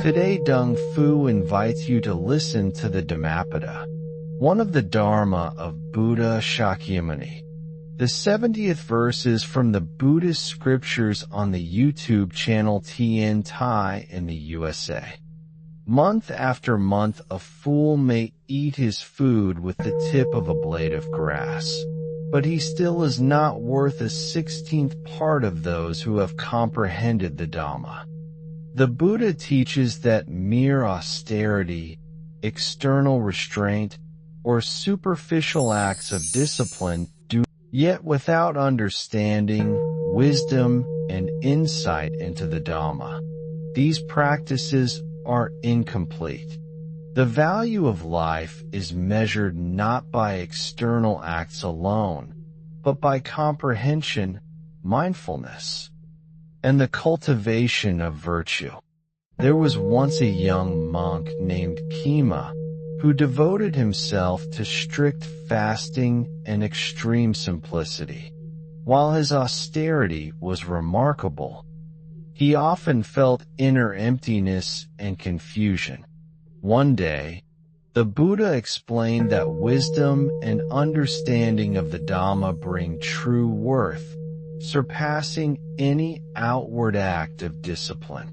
Today Dung Fu invites you to listen to the Dhammapada, one of the Dharma of Buddha Shakyamuni. The 70th verse is from the Buddhist scriptures on the YouTube channel TN Thai in the USA. Month after month a fool may eat his food with the tip of a blade of grass, but he still is not worth a 16th part of those who have comprehended the Dhamma. The Buddha teaches that mere austerity, external restraint, or superficial acts of discipline do, yet without understanding, wisdom, and insight into the Dhamma, these practices are incomplete. The value of life is measured not by external acts alone, but by comprehension, mindfulness, and the cultivation of virtue. There was once a young monk named Kema who devoted himself to strict fasting and extreme simplicity. While his austerity was remarkable, he often felt inner emptiness and confusion. One day, the Buddha explained that wisdom and understanding of the Dhamma bring true worth, surpassing any outward act of discipline.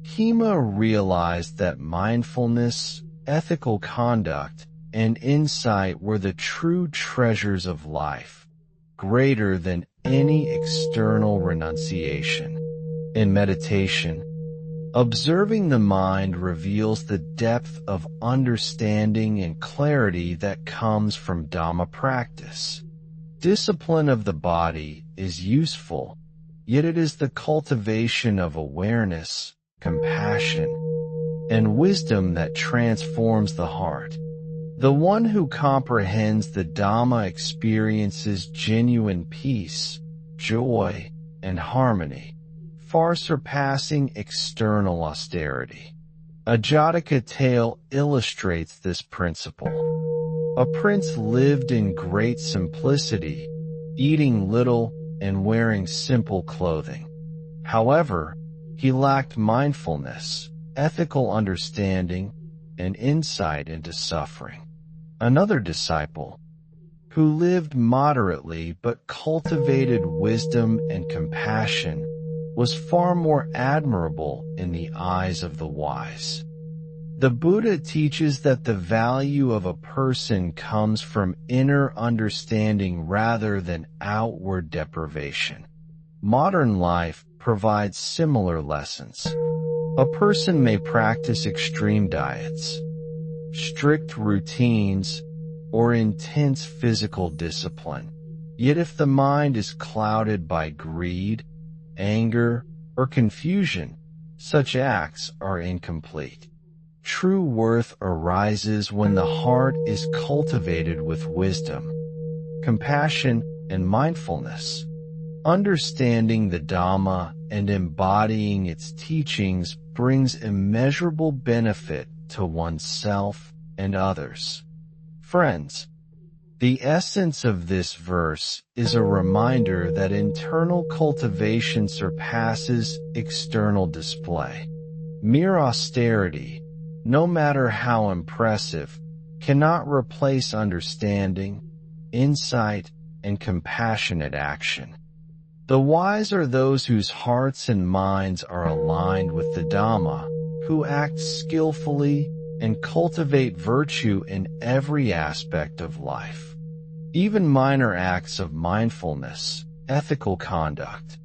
Kema realized that mindfulness, ethical conduct, and insight were the true treasures of life, greater than any external renunciation. In meditation, observing the mind reveals the depth of understanding and clarity that comes from Dhamma practice. Discipline of the body is useful, yet it is the cultivation of awareness, compassion, and wisdom that transforms the heart. The one who comprehends the Dhamma experiences genuine peace, joy, and harmony, far surpassing external austerity. A Jataka tale illustrates this principle. A prince lived in great simplicity, eating little and wearing simple clothing. However, he lacked mindfulness, ethical understanding, and insight into suffering. Another disciple, who lived moderately but cultivated wisdom and compassion, was far more admirable in the eyes of the wise. The Buddha teaches that the value of a person comes from inner understanding rather than outward deprivation. Modern life provides similar lessons. A person may practice extreme diets, strict routines, or intense physical discipline. Yet if the mind is clouded by greed, anger, or confusion, such acts are incomplete. True worth arises when the heart is cultivated with wisdom, compassion, and mindfulness. Understanding the Dhamma and embodying its teachings brings immeasurable benefit to oneself and others. Friends, the essence of this verse is a reminder that internal cultivation surpasses external display. Mere austerity, no matter how impressive, cannot replace understanding, insight, and compassionate action. The wise are those whose hearts and minds are aligned with the Dhamma, who act skillfully and cultivate virtue in every aspect of life. Even minor acts of mindfulness, ethical conduct,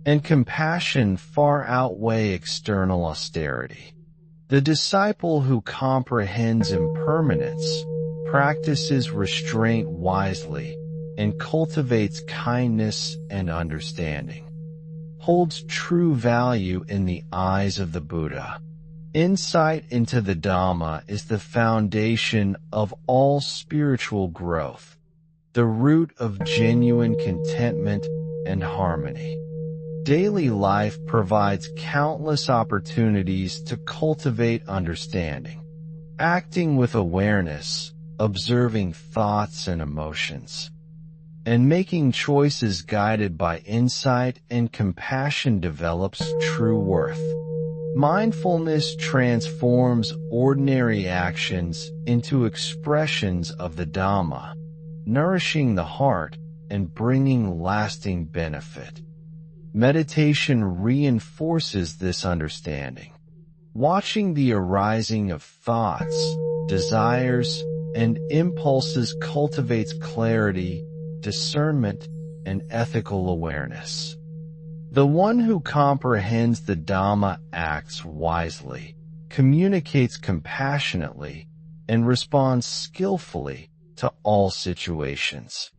and compassion far outweigh external austerity. The disciple who comprehends impermanence, practices restraint wisely, and cultivates kindness and understanding, holds true value in the eyes of the Buddha. Insight into the Dhamma is the foundation of all spiritual growth, the root of genuine contentment and harmony. Daily life provides countless opportunities to cultivate understanding, acting with awareness, observing thoughts and emotions, and making choices guided by insight and compassion develops true worth. Mindfulness transforms ordinary actions into expressions of the Dhamma, nourishing the heart and bringing lasting benefit. Meditation reinforces this understanding. Watching the arising of thoughts, desires, and impulses cultivates clarity, discernment, and ethical awareness. The one who comprehends the Dhamma acts wisely, communicates compassionately, and responds skillfully to all situations.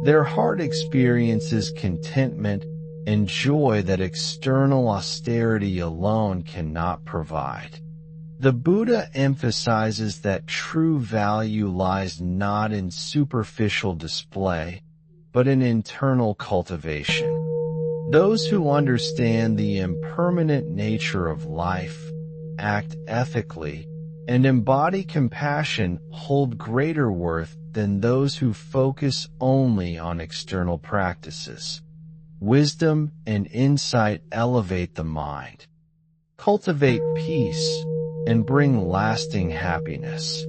Their heart experiences contentment and joy that external austerity alone cannot provide. The Buddha emphasizes that true value lies not in superficial display, but in internal cultivation. Those who understand the impermanent nature of life, act ethically, and embody compassion hold greater worth than those who focus only on external practices. Wisdom and insight elevate the mind, cultivate peace, and bring lasting happiness.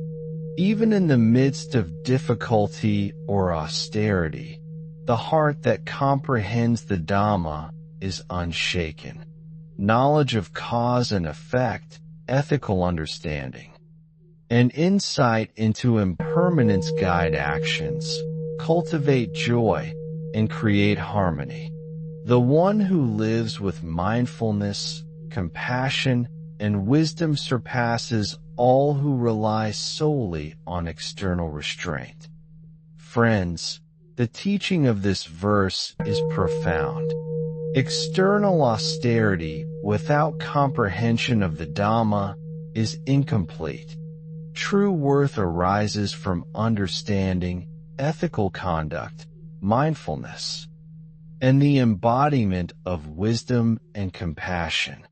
Even in the midst of difficulty or austerity, the heart that comprehends the Dhamma is unshaken. Knowledge of cause and effect, ethical understanding, and insight into impermanence guide actions, cultivate joy, and create harmony. The one who lives with mindfulness, compassion, and wisdom surpasses all who rely solely on external restraint. Friends, the teaching of this verse is profound. External austerity without comprehension of the Dhamma is incomplete. True worth arises from understanding, ethical conduct, mindfulness, and the embodiment of wisdom and compassion.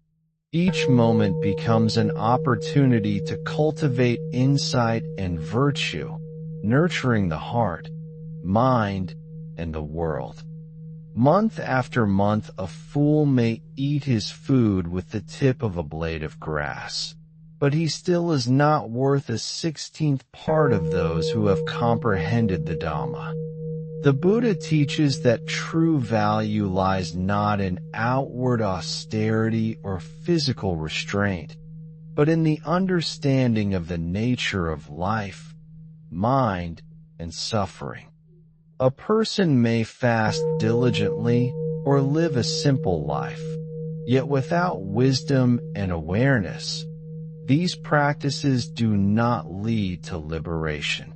Each moment becomes an opportunity to cultivate insight and virtue, nurturing the heart, mind, and the world. Month after month, a fool may eat his food with the tip of a blade of grass, but he still is not worth 1/16th part of those who have comprehended the Dhamma. The Buddha teaches that true value lies not in outward austerity or physical restraint, but in the understanding of the nature of life, mind, and suffering. A person may fast diligently or live a simple life, yet without wisdom and awareness, these practices do not lead to liberation.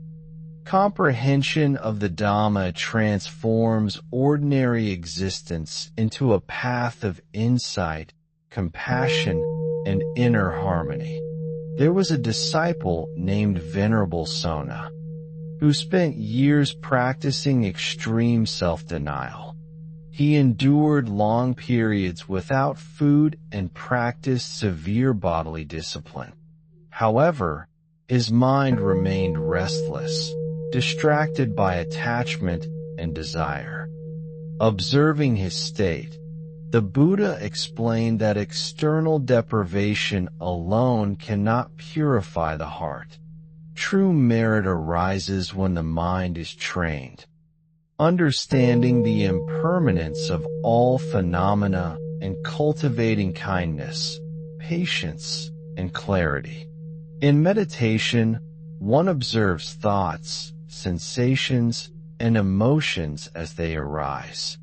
Comprehension of the Dhamma transforms ordinary existence into a path of insight, compassion, and inner harmony. There was a disciple named Venerable Sona, who spent years practicing extreme self-denial. He endured long periods without food and practiced severe bodily discipline. However, his mind remained restless, distracted by attachment and desire. Observing his state, the Buddha explained that external deprivation alone cannot purify the heart. True merit arises when the mind is trained, understanding the impermanence of all phenomena and cultivating kindness, patience, and clarity. In meditation, one observes thoughts, sensations, and emotions as they arise.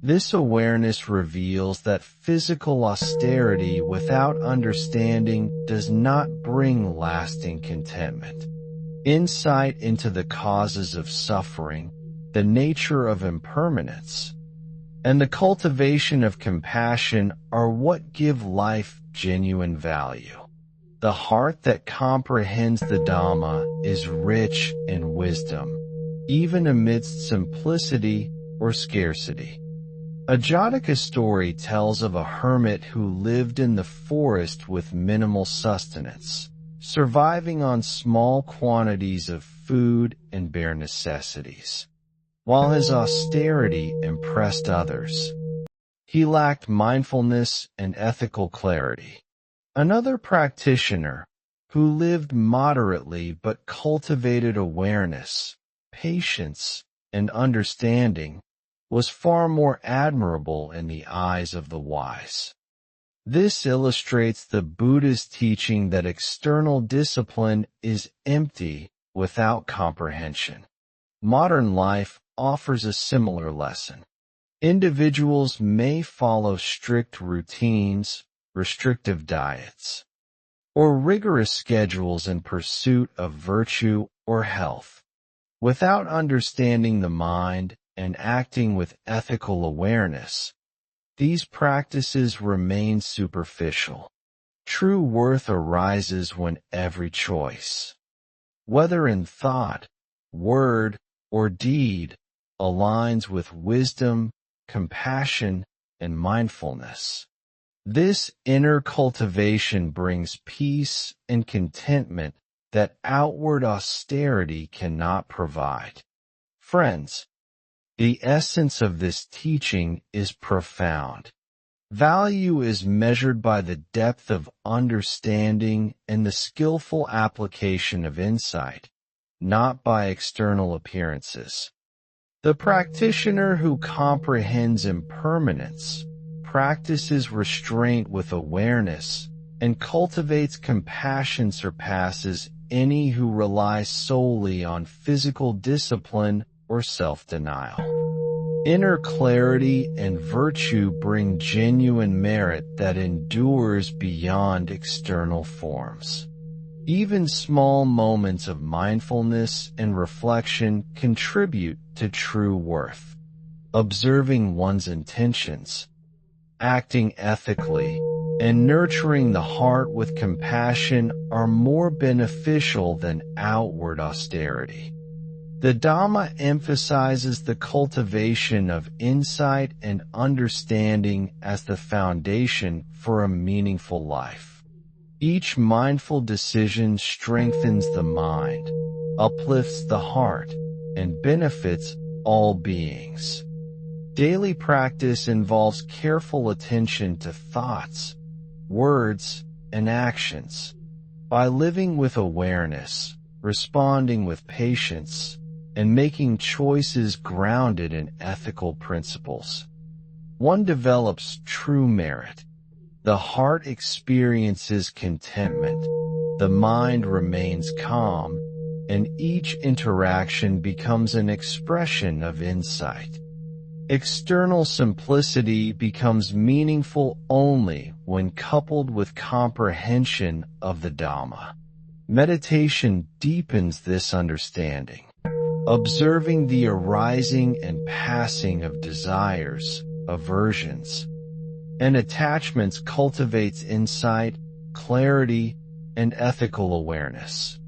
This awareness reveals that physical austerity without understanding does not bring lasting contentment. Insight into the causes of suffering, the nature of impermanence, and the cultivation of compassion are what give life genuine value. The heart that comprehends the Dhamma is rich in wisdom, even amidst simplicity or scarcity. A Jataka story tells of a hermit who lived in the forest with minimal sustenance, surviving on small quantities of food and bare necessities. While his austerity impressed others, he lacked mindfulness and ethical clarity. Another practitioner, who lived moderately but cultivated awareness, patience, and understanding, was far more admirable in the eyes of the wise. This illustrates the Buddha's teaching that external discipline is empty without comprehension. Modern life offers a similar lesson. Individuals may follow strict routines, restrictive diets, or rigorous schedules in pursuit of virtue or health. Without understanding the mind and acting with ethical awareness, these practices remain superficial. True worth arises when every choice, whether in thought, word, or deed, aligns with wisdom, compassion, and mindfulness. This inner cultivation brings peace and contentment that outward austerity cannot provide. Friends, the essence of this teaching is profound. Value is measured by the depth of understanding and the skillful application of insight, not by external appearances. The practitioner who comprehends impermanence, practices restraint with awareness, and cultivates compassion surpasses any who relies solely on physical discipline or self-denial. Inner clarity and virtue bring genuine merit that endures beyond external forms. Even small moments of mindfulness and reflection contribute to true worth. Observing one's intentions, acting ethically, and nurturing the heart with compassion are more beneficial than outward austerity. The Dhamma emphasizes the cultivation of insight and understanding as the foundation for a meaningful life. Each mindful decision strengthens the mind, uplifts the heart, and benefits all beings. Daily practice involves careful attention to thoughts, words, and actions. By living with awareness, responding with patience, and making choices grounded in ethical principles, one develops true merit. The heart experiences contentment, the mind remains calm, and each interaction becomes an expression of insight. External simplicity becomes meaningful only when coupled with comprehension of the Dhamma. Meditation deepens this understanding. Observing the arising and passing of desires, aversions, and attachments cultivates insight, clarity, and ethical awareness.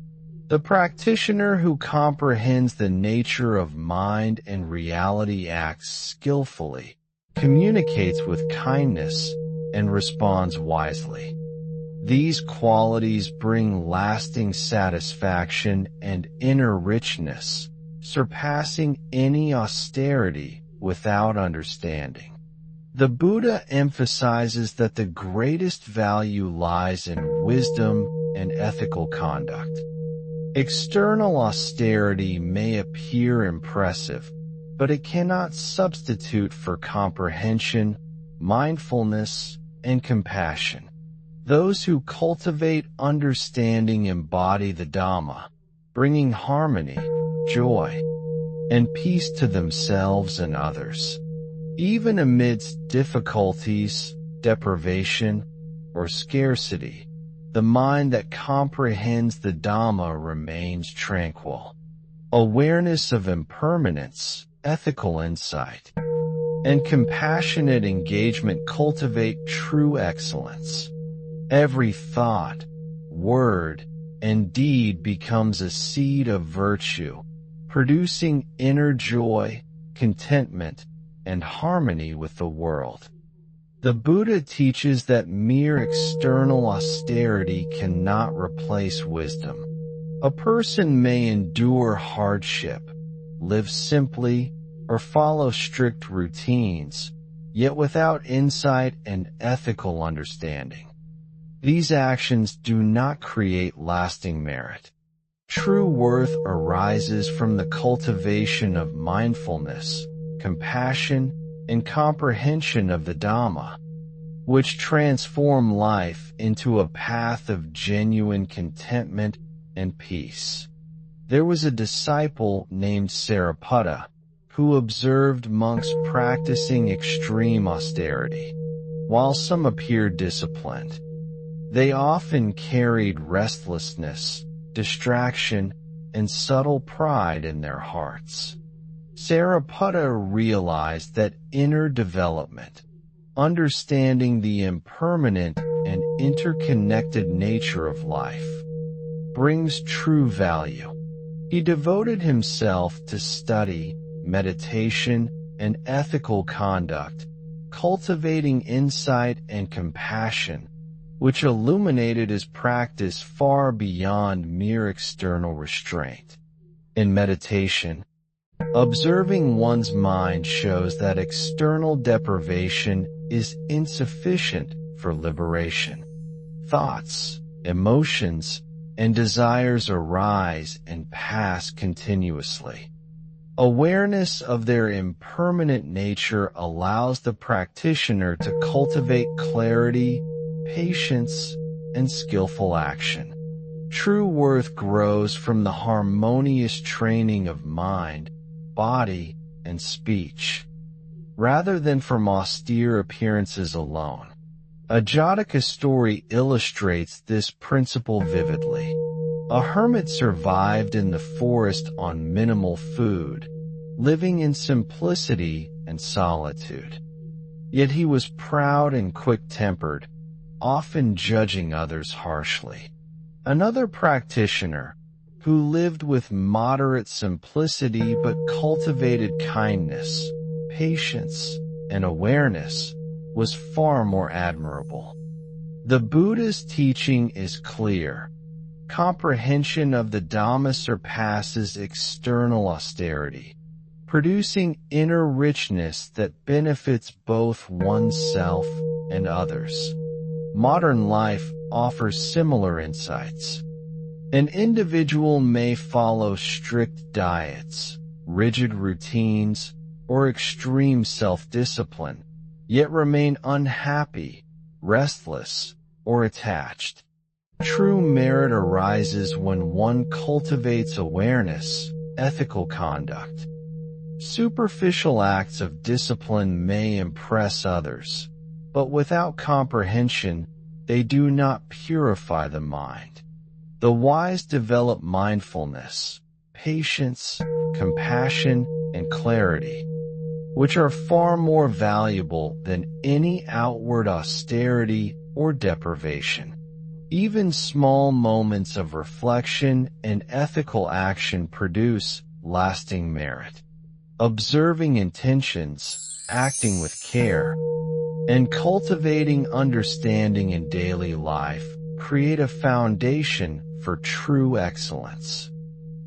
The practitioner who comprehends the nature of mind and reality acts skillfully, communicates with kindness, and responds wisely. These qualities bring lasting satisfaction and inner richness, surpassing any austerity without understanding. The Buddha emphasizes that the greatest value lies in wisdom and ethical conduct. External austerity may appear impressive, but it cannot substitute for comprehension, mindfulness, and compassion. Those who cultivate understanding embody the Dhamma, bringing harmony, joy, and peace to themselves and others. Even amidst difficulties, deprivation, or scarcity, the mind that comprehends the Dhamma remains tranquil. Awareness of impermanence, ethical insight, and compassionate engagement cultivate true excellence. Every thought, word, and deed becomes a seed of virtue, producing inner joy, contentment, and harmony with the world. The Buddha teaches that mere external austerity cannot replace wisdom. A person may endure hardship, live simply, or follow strict routines, yet without insight and ethical understanding. these actions do not create lasting merit. True worth arises from the cultivation of mindfulness, compassion, and comprehension of the Dhamma, which transform life into a path of genuine contentment and peace. There was a disciple named Sariputta who observed monks practicing extreme austerity. While some appeared disciplined, they often carried restlessness, distraction, and subtle pride in their hearts. Sariputta realized that inner development, understanding the impermanent and interconnected nature of life, brings true value. He devoted himself to study, meditation, and ethical conduct, cultivating insight and compassion, which illuminated his practice far beyond mere external restraint. In meditation, observing one's mind shows that external deprivation is insufficient for liberation. Thoughts, emotions, and desires arise and pass continuously. Awareness of their impermanent nature allows the practitioner to cultivate clarity, patience, and skillful action. True worth grows from the harmonious training of mind, body, and speech, rather than from austere appearances alone. A Jataka story illustrates this principle vividly. A hermit survived in the forest on minimal food, living in simplicity and solitude. Yet he was proud and quick-tempered, often judging others harshly. Another practitioner, who lived with moderate simplicity but cultivated kindness, patience, and awareness, was far more admirable. The Buddha's teaching is clear. Comprehension of the Dhamma surpasses external austerity, producing inner richness that benefits both oneself and others. Modern life offers similar insights. An individual may follow strict diets, rigid routines, or extreme self-discipline, yet remain unhappy, restless, or attached. True merit arises when one cultivates awareness, ethical conduct. Superficial acts of discipline may impress others, but without comprehension, they do not purify the mind. The wise develop mindfulness, patience, compassion, and clarity, which are far more valuable than any outward austerity or deprivation. Even small moments of reflection and ethical action produce lasting merit. Observing intentions, acting with care, and cultivating understanding in daily life create a foundation for true excellence.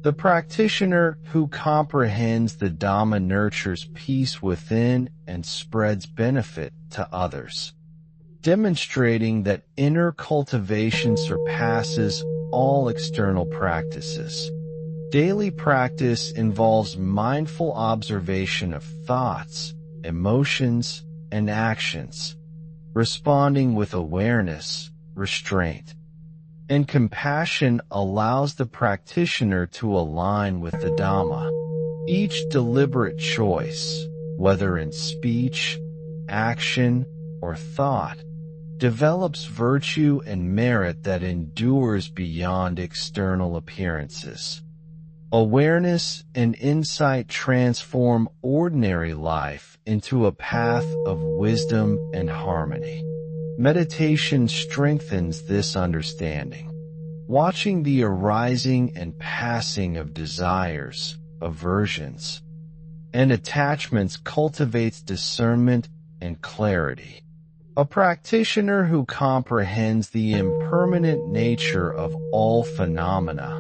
The practitioner who comprehends the Dhamma nurtures peace within and spreads benefit to others, demonstrating that inner cultivation surpasses all external practices. Daily practice involves mindful observation of thoughts, emotions, and actions, responding with awareness, restraint, and compassion allows the practitioner to align with the Dhamma. Each deliberate choice, whether in speech, action, or thought, develops virtue and merit that endures beyond external appearances. Awareness and insight transform ordinary life into a path of wisdom and harmony. Meditation strengthens this understanding. Watching the arising and passing of desires, aversions, and attachments cultivates discernment and clarity. A practitioner who comprehends the impermanent nature of all phenomena,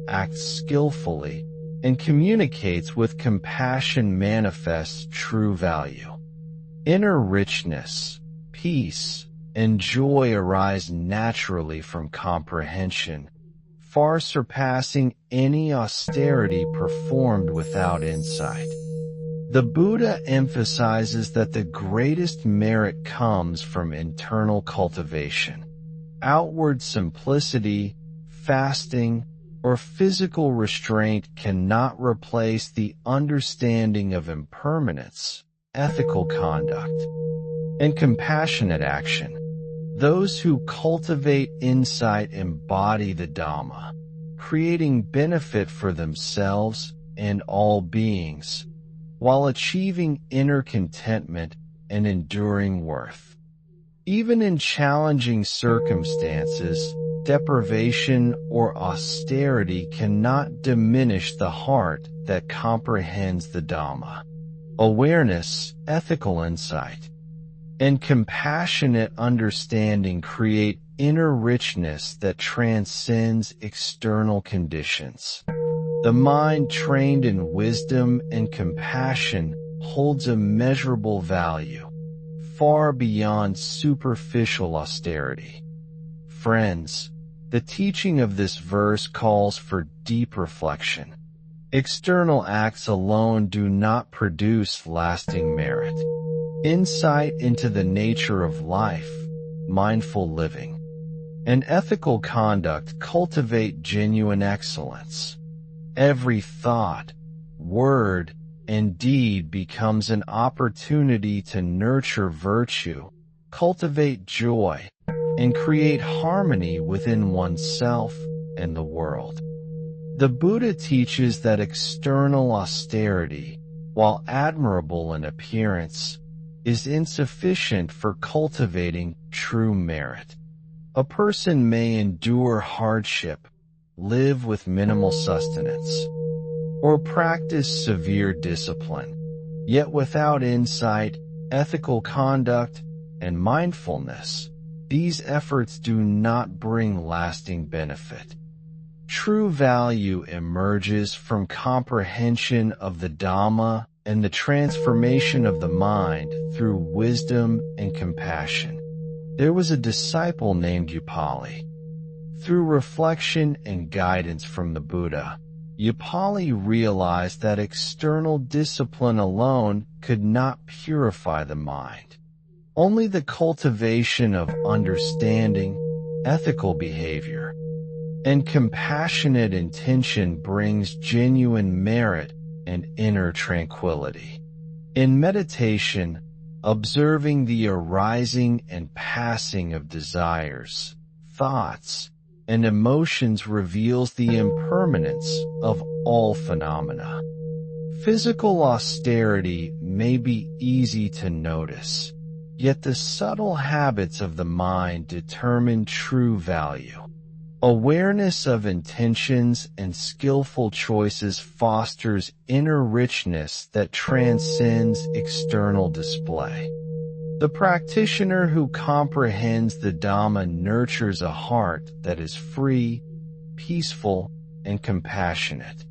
acts skillfully, and communicates with compassion manifests true value. Inner richness, peace, and joy arise naturally from comprehension, far surpassing any austerity performed without insight. The Buddha emphasizes that the greatest merit comes from internal cultivation. Outward simplicity, fasting, or physical restraint cannot replace the understanding of impermanence, ethical conduct, and compassionate action. Those who cultivate insight embody the Dhamma, creating benefit for themselves and all beings, while achieving inner contentment and enduring worth. Even in challenging circumstances, deprivation or austerity cannot diminish the heart that comprehends the Dhamma. Awareness, ethical insight, and compassionate understanding create inner richness that transcends external conditions. The mind trained in wisdom and compassion holds immeasurable value, far beyond superficial austerity. Friends, the teaching of this verse calls for deep reflection. External acts alone do not produce lasting merit. Insight into the nature of life, mindful living, and ethical conduct cultivate genuine excellence. Every thought, word, and deed becomes an opportunity to nurture virtue, cultivate joy, and create harmony within oneself and the world. The Buddha teaches that external austerity, while admirable in appearance, is insufficient for cultivating true merit. A person may endure hardship, live with minimal sustenance, or practice severe discipline, yet without insight, ethical conduct, and mindfulness, these efforts do not bring lasting benefit. True value emerges from comprehension of the Dhamma and the transformation of the mind through wisdom and compassion. There was a disciple named Upali. Through reflection and guidance from the Buddha, Upali realized that external discipline alone could not purify the mind. Only the cultivation of understanding, ethical behavior, and compassionate intention brings genuine merit and inner tranquility. In meditation, observing the arising and passing of desires, thoughts, and emotions reveals the impermanence of all phenomena. Physical austerity may be easy to notice, yet the subtle habits of the mind determine true value. Awareness of intentions and skillful choices fosters inner richness that transcends external display. The practitioner who comprehends the Dhamma nurtures a heart that is free, peaceful, and compassionate.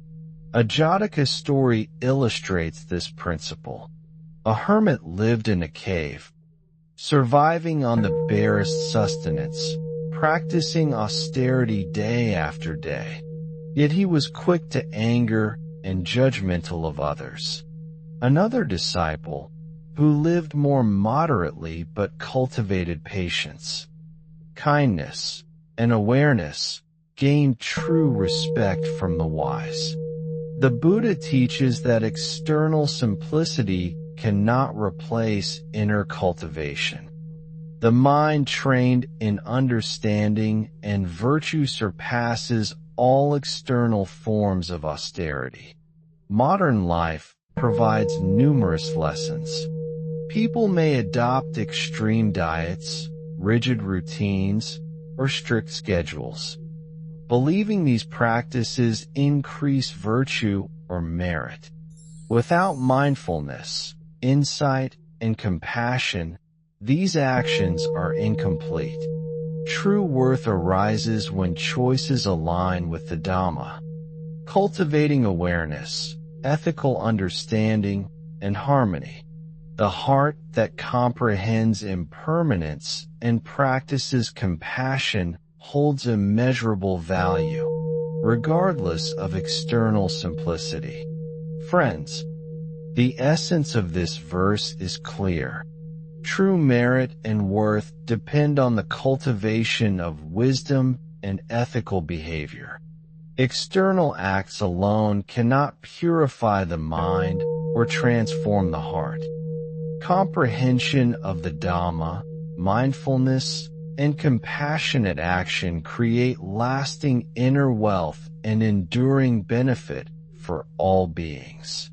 A Jataka story illustrates this principle. A hermit lived in a cave, surviving on the barest sustenance, practicing austerity day after day. Yet he was quick to anger and judgmental of others. Another disciple, who lived more moderately but cultivated patience, kindness, and awareness, gained true respect from the wise. The Buddha teaches that external simplicity cannot replace inner cultivation. The mind trained in understanding and virtue surpasses all external forms of austerity. Modern life provides numerous lessons. People may adopt extreme diets, rigid routines, or strict schedules, believing these practices increase virtue or merit. Without mindfulness, insight, and compassion, these actions are incomplete. True worth arises when choices align with the Dhamma. Cultivating awareness, ethical understanding, and harmony, The heart that comprehends impermanence and practices compassion holds immeasurable value, regardless of external simplicity. Friends, the essence of this verse is clear. True merit and worth depend on the cultivation of wisdom and ethical behavior. External acts alone cannot purify the mind or transform the heart. Comprehension of the Dhamma, mindfulness, and compassionate action create lasting inner wealth and enduring benefit for all beings.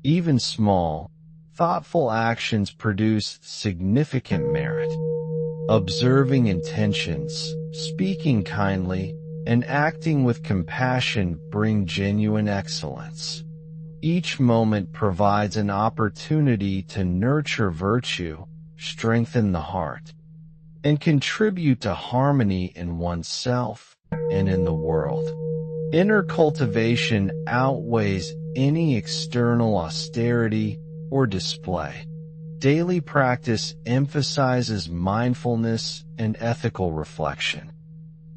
Even small, thoughtful actions produce significant merit. Observing intentions, speaking kindly, and acting with compassion bring genuine excellence. Each moment provides an opportunity to nurture virtue, strengthen the heart, and contribute to harmony in oneself and in the world. Inner cultivation outweighs any external austerity or display. Daily practice emphasizes mindfulness and ethical reflection.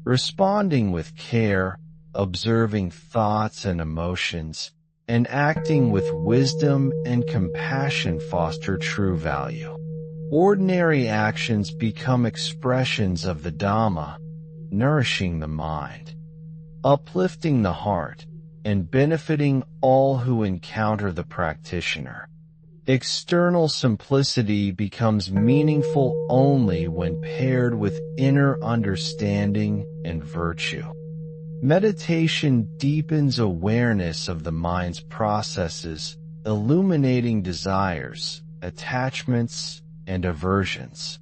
Responding with care, observing thoughts and emotions, and acting with wisdom and compassion foster true value. Ordinary actions become expressions of the Dhamma, nourishing the mind, uplifting the heart, and benefiting all who encounter the practitioner. External simplicity becomes meaningful only when paired with inner understanding and virtue. Meditation deepens awareness of the mind's processes, illuminating desires, attachments, and aversions.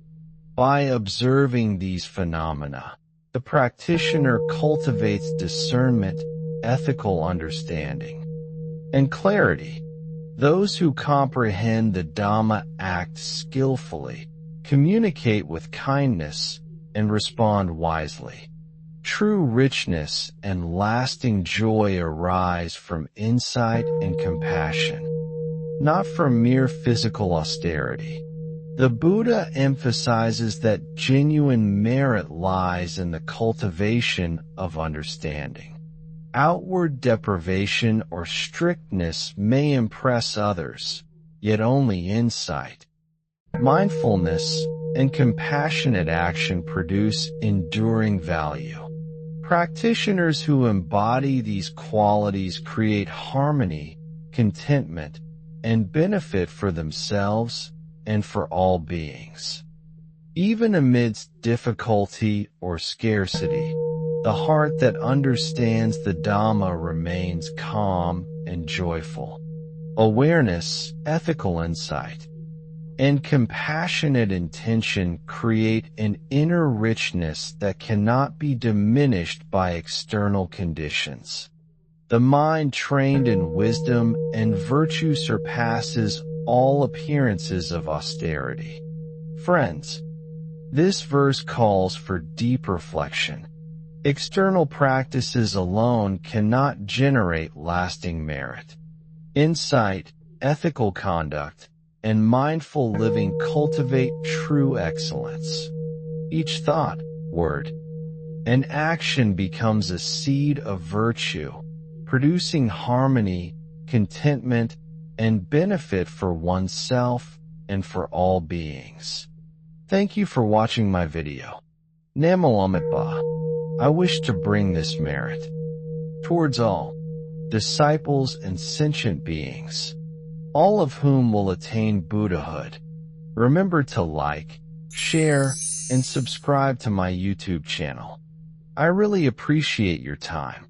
By observing these phenomena, the practitioner cultivates discernment, ethical understanding, and clarity. Those who comprehend the Dhamma act skillfully, communicate with kindness, and respond wisely. True richness and lasting joy arise from insight and compassion, not from mere physical austerity. The Buddha emphasizes that genuine merit lies in the cultivation of understanding. Outward deprivation or strictness may impress others, yet only insight, mindfulness, and compassionate action produce enduring value. Practitioners who embody these qualities create harmony, contentment, and benefit for themselves and for all beings. Even amidst difficulty or scarcity, the heart that understands the Dhamma remains calm and joyful. Awareness, ethical insight, and compassionate intention create an inner richness that cannot be diminished by external conditions. The mind trained in wisdom and virtue surpasses all appearances of austerity. Friends, this verse calls for deep reflection. External practices alone cannot generate lasting merit. Insight, ethical conduct, and mindful living cultivate true excellence. Each thought, word, and action becomes a seed of virtue, producing harmony, contentment, and benefit for oneself and for all beings. Thank you for watching my video. Namalamat Ba. I wish to bring this merit towards all disciples and sentient beings, all of whom will attain Buddhahood. Remember to like, share, and subscribe to my YouTube channel. I really appreciate your time.